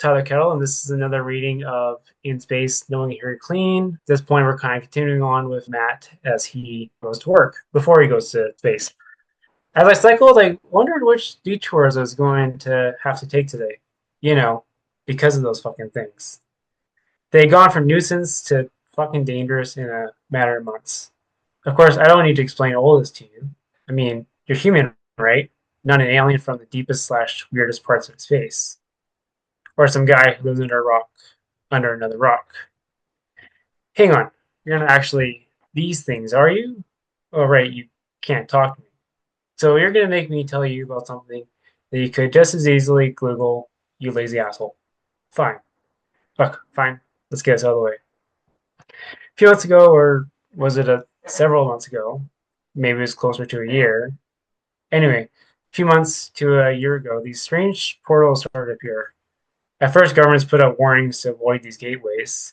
Tyler Kettle, and this is another reading of In Space, Knowing Harry Clean. At this point, we're kind of continuing on with Matt as he goes to work before he goes to space. As I cycled, I wondered which detours I was going to have to take today. You know, because of those fucking things. They had gone from nuisance to fucking dangerous in a matter of months. Of course, I don't need to explain all this to you. I mean, you're human, right? Not an alien from the deepest slash weirdest parts of space. Or some guy who lives under another rock. Hang on, you're not actually these things, are you? Oh, right, you can't talk to me. So you're gonna make me tell you about something that you could just as easily Google, you lazy asshole. Fine. Look, fine. Let's get this out of the way. A few months ago, or was it several months ago? Maybe it was closer to a year. Anyway, a few months to a year ago, these strange portals started to appear. At first, governments put out warnings to avoid these gateways.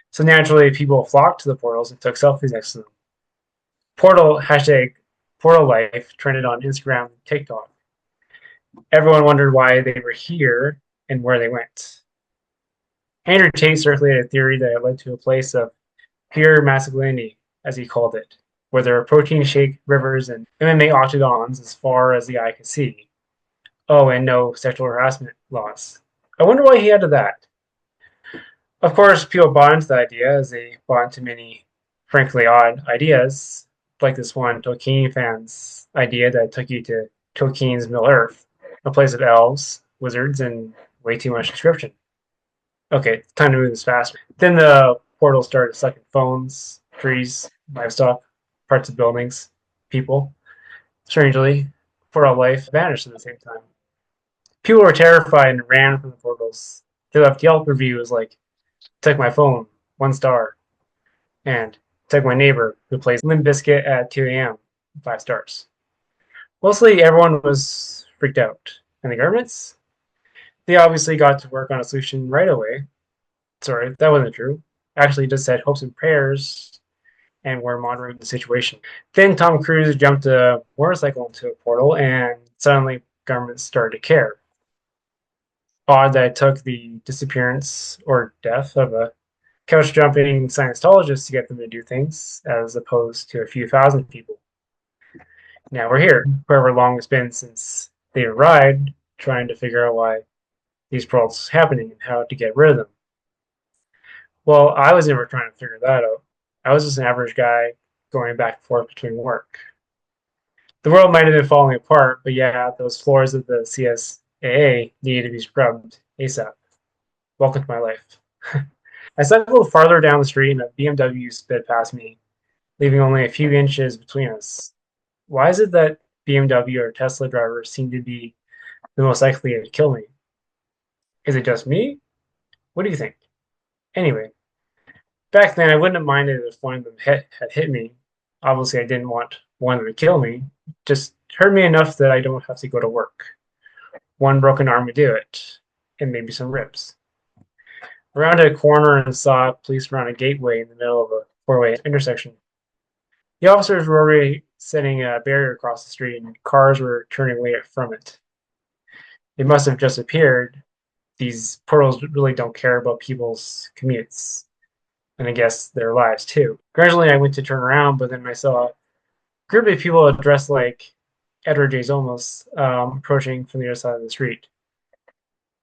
So naturally, people flocked to the portals and took selfies next to them. Hashtag Portal Life trended on Instagram and TikTok. Everyone wondered why they were here and where they went. Andrew Tate circulated a theory that it led to a place of pure masculinity, as he called it, where there were protein shake rivers and MMA octagons as far as the eye could see. Oh, and no sexual harassment laws. I wonder why he added that. Of course, people bought into the idea as they bought into many, frankly, odd ideas, like this one Tolkien fan's idea that took you to Tolkien's Middle Earth, a place of elves, wizards, and way too much description. Okay, time to move this faster. Then the portal started sucking phones, trees, livestock, parts of buildings, people. Strangely, portal life vanished at the same time. People were terrified and ran from the portals. They left Yelp reviews like, took my phone, 1 star, and took my neighbor who plays Limp Bizkit at 2 a.m., 5 stars. Mostly everyone was freaked out. And the governments? They obviously got to work on a solution right away. Sorry, that wasn't true. Actually, just said hopes and prayers and were monitoring the situation. Then Tom Cruise jumped a motorcycle into a portal, and suddenly governments started to care. Odd that it took the disappearance or death of a couch jumping Scientologists to get them to do things, as opposed to a few thousand people. Now we're here, however long it's been since they arrived, trying to figure out why these problems are happening and how to get rid of them. Well, I was never trying to figure that out. I was just an average guy going back and forth between work. The world might have been falling apart, but yeah, those floors of the CSAA needed to be scrubbed ASAP. Welcome to my life. I cycled farther down the street and a BMW sped past me, leaving only a few inches between us. Why is it that BMW or Tesla drivers seem to be the most likely to kill me? Is it just me? What do you think? Anyway, back then I wouldn't have minded if one of them had hit me. Obviously, I didn't want one of them to kill me. Just hurt me enough that I don't have to go to work. One broken arm would do it, and maybe some ribs. Around a corner and saw police around a gateway in the middle of a four-way intersection. The officers were already setting a barrier across the street, and cars were turning away from it. They must have just appeared. These portals really don't care about people's commutes, and I guess their lives too. Gradually, I went to turn around, but then I saw a group of people dressed like Edward James Olmos approaching from the other side of the street.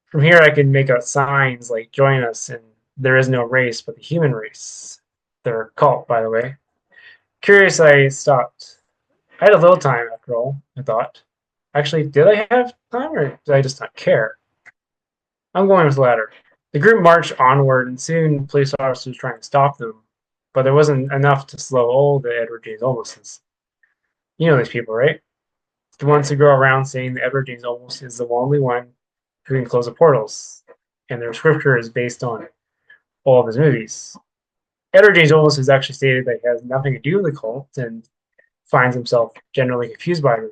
From here, I could make out signs like "Join us" and "There is no race but the human race." They're a cult, by the way. Curious, I stopped. I had a little time after all, I thought. Actually, did I have time or did I just not care? I'm going with the latter. The group marched onward and soon police officers trying to stop them, but there wasn't enough to slow all the Edward James Olmoses. You know these people, right? The ones who go around saying that Edward James Olmos is the only one who can close the portals, and their scripture is based on all of his movies. Edward James Olmos has actually stated that he has nothing to do with the cult and finds himself generally confused by them.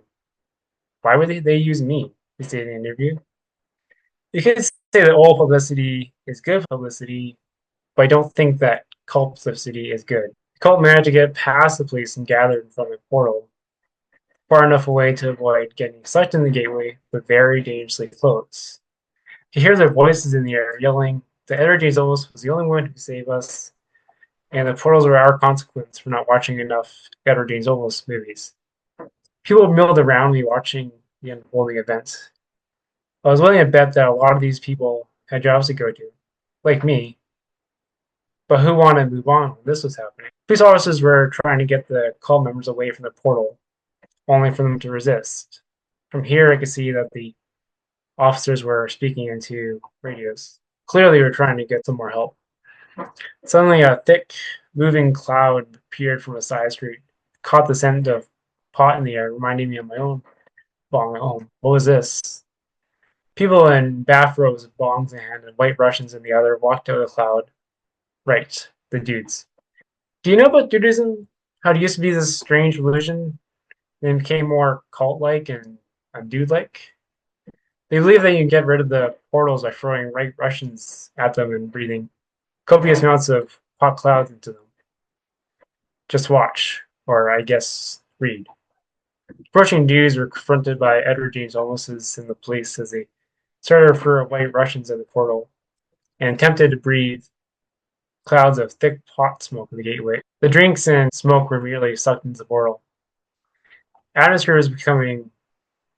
Why would they use me? He stated in an interview. You could say that all publicity is good publicity, but I don't think that cult publicity is good. The cult managed to get past the police and gathered in front of the portal, far enough away to avoid getting sucked in the gateway, but very dangerously close. He hears their voices in the air, yelling, "The energy is almost was the only one who could save us, and the portals are our consequence for not watching enough Edward James Olmos movies." People milled around me watching the unfolding events. I was willing to bet that a lot of these people had jobs to go to, like me, but who wanted to move on when this was happening? Police officers were trying to get the cult members away from the portal, only for them to resist. From here, I could see that the officers were speaking into radios. Clearly, they were trying to get some more help. Suddenly, a thick, moving cloud appeared from a side street, caught the scent of pot in the air, reminding me of my own bong at home. What was this? People in bathrobes with bongs in hand and white Russians in the other walked out of the cloud. Right, the dudes. Do you know about Dudism? How it used to be this strange religion, then became more cult-like and dude-like? They believe that you can get rid of the portals by throwing white Russians at them and breathing copious amounts of hot clouds into them. Just watch, or I guess read. Approaching dudes were confronted by Edward James Olmos and the police as they started to throw white Russians at the portal and attempted to breathe clouds of thick pot smoke in the gateway. The drinks and smoke were immediately sucked into the portal. The atmosphere was becoming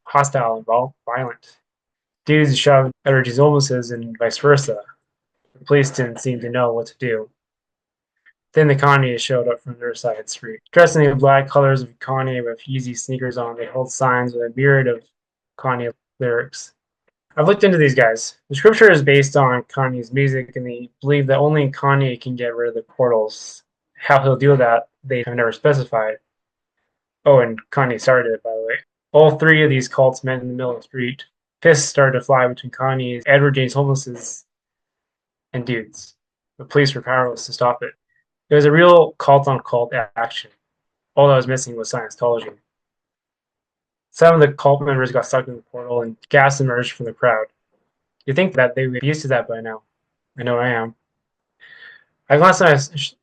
hostile and violent. Dudes shoved Edward James Olmos and vice versa. The police didn't seem to know what to do. Then the Kanye showed up from their side street. Dressed in the black colors of Kanye with Yeezy sneakers on, they held signs with a myriad of Kanye lyrics. I've looked into these guys. The scripture is based on Kanye's music, and they believe that only Kanye can get rid of the portals. How he'll do that, they have never specified. Oh, and Kanye started it, by the way. All three of these cults met in the middle of the street. Fists started to fly between Kanye's, Edward James Olmos's, and dudes. The police were powerless to stop it. It was a real cult on cult action. All that was missing was Scientology. Some of the cult members got stuck in the portal and gas emerged from the crowd. You'd think that they would be used to that by now. I know I am. I glanced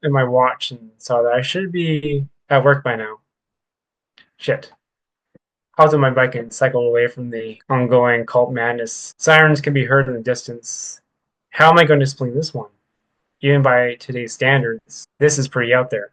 at my watch and saw that I should be at work by now. Shit. Hopped on my bike and cycled away from the ongoing cult madness. Sirens can be heard in the distance. How am I going to explain this one? Even by today's standards, this is pretty out there.